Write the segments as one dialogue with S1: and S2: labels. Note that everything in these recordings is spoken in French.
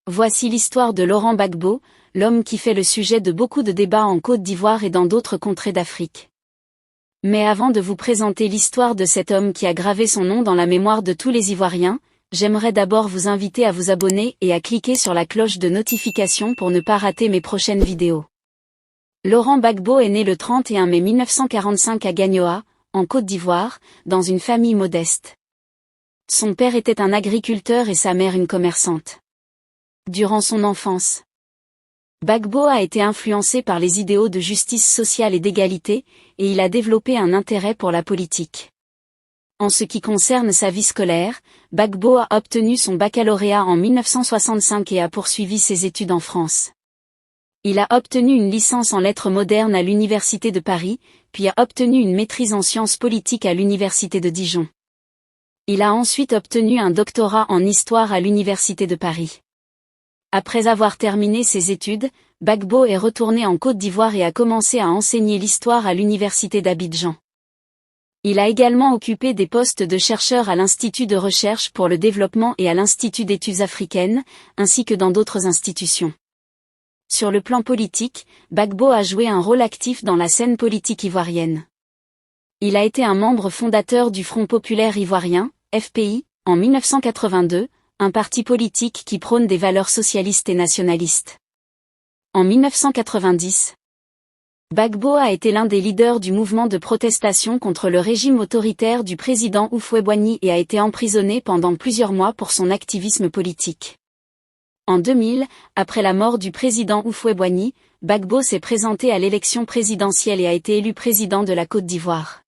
S1: Voici l'histoire de Laurent Gbagbo, l'homme qui fait le sujet de beaucoup de débats en Côte d'Ivoire et dans d'autres contrées d'Afrique. Mais avant de vous présenter l'histoire de cet homme qui a gravé son nom dans la mémoire de tous les Ivoiriens, j'aimerais d'abord vous inviter à vous abonner et à cliquer sur la cloche de notification pour ne pas rater mes prochaines vidéos. Laurent Gbagbo est né le 31 mai 1945 à Gagnoa, en Côte d'Ivoire, dans une famille modeste. Son père était un agriculteur et sa mère une commerçante. Durant son enfance, Gbagbo a été influencé par les idéaux de justice sociale et d'égalité, et il a développé un intérêt pour la politique. En ce qui concerne sa vie scolaire, Gbagbo a obtenu son baccalauréat en 1965 et a poursuivi ses études en France. Il a obtenu une licence en lettres modernes à l'Université de Paris, puis a obtenu une maîtrise en sciences politiques à l'Université de Dijon. Il a ensuite obtenu un doctorat en histoire à l'Université de Paris. Après avoir terminé ses études, Gbagbo est retourné en Côte d'Ivoire et a commencé à enseigner l'histoire à l'Université d'Abidjan. Il a également occupé des postes de chercheur à l'Institut de recherche pour le développement et à l'Institut d'études africaines, ainsi que dans d'autres institutions. Sur le plan politique, Gbagbo a joué un rôle actif dans la scène politique ivoirienne. Il a été un membre fondateur du Front populaire ivoirien, FPI, en 1982, un parti politique qui prône des valeurs socialistes et nationalistes. En 1990, Gbagbo a été l'un des leaders du mouvement de protestation contre le régime autoritaire du président Houphouët-Boigny et a été emprisonné pendant plusieurs mois pour son activisme politique. En 2000, après la mort du président Houphouët-Boigny, Gbagbo s'est présenté à l'élection présidentielle et a été élu président de la Côte d'Ivoire.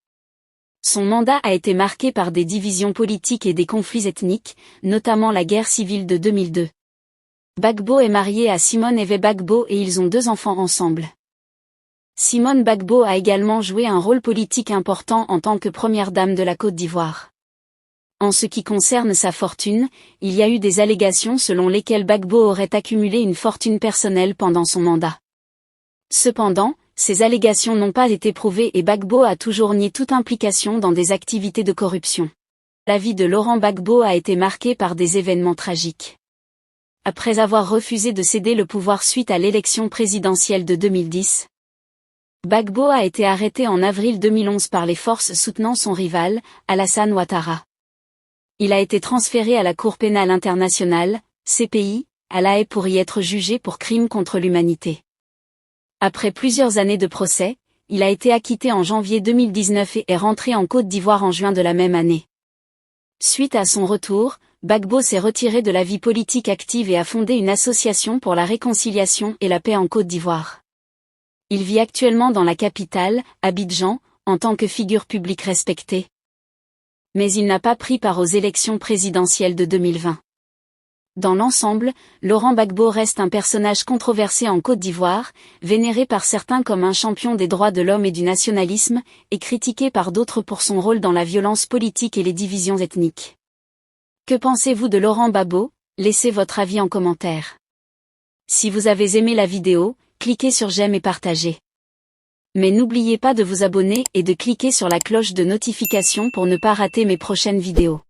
S1: Son mandat a été marqué par des divisions politiques et des conflits ethniques, notamment la guerre civile de 2002. Gbagbo est marié à Simone Eve Gbagbo et ils ont 2 enfants ensemble. Simone Gbagbo a également joué un rôle politique important en tant que première dame de la Côte d'Ivoire. En ce qui concerne sa fortune, il y a eu des allégations selon lesquelles Gbagbo aurait accumulé une fortune personnelle pendant son mandat. Cependant, ces allégations n'ont pas été prouvées et Gbagbo a toujours nié toute implication dans des activités de corruption. La vie de Laurent Gbagbo a été marquée par des événements tragiques. Après avoir refusé de céder le pouvoir suite à l'élection présidentielle de 2010, Gbagbo a été arrêté en avril 2011 par les forces soutenant son rival, Alassane Ouattara. Il a été transféré à la Cour pénale internationale, CPI, à La Haye pour y être jugé pour crimes contre l'humanité. Après plusieurs années de procès, il a été acquitté en janvier 2019 et est rentré en Côte d'Ivoire en juin de la même année. Suite à son retour, Gbagbo s'est retiré de la vie politique active et a fondé une association pour la réconciliation et la paix en Côte d'Ivoire. Il vit actuellement dans la capitale, Abidjan, en tant que figure publique respectée. Mais il n'a pas pris part aux élections présidentielles de 2020. Dans l'ensemble, Laurent Gbagbo reste un personnage controversé en Côte d'Ivoire, vénéré par certains comme un champion des droits de l'homme et du nationalisme, et critiqué par d'autres pour son rôle dans la violence politique et les divisions ethniques. Que pensez-vous de Laurent Gbagbo? Laissez votre avis en commentaire. Si vous avez aimé la vidéo, cliquez sur j'aime et partagez. Mais n'oubliez pas de vous abonner et de cliquer sur la cloche de notification pour ne pas rater mes prochaines vidéos.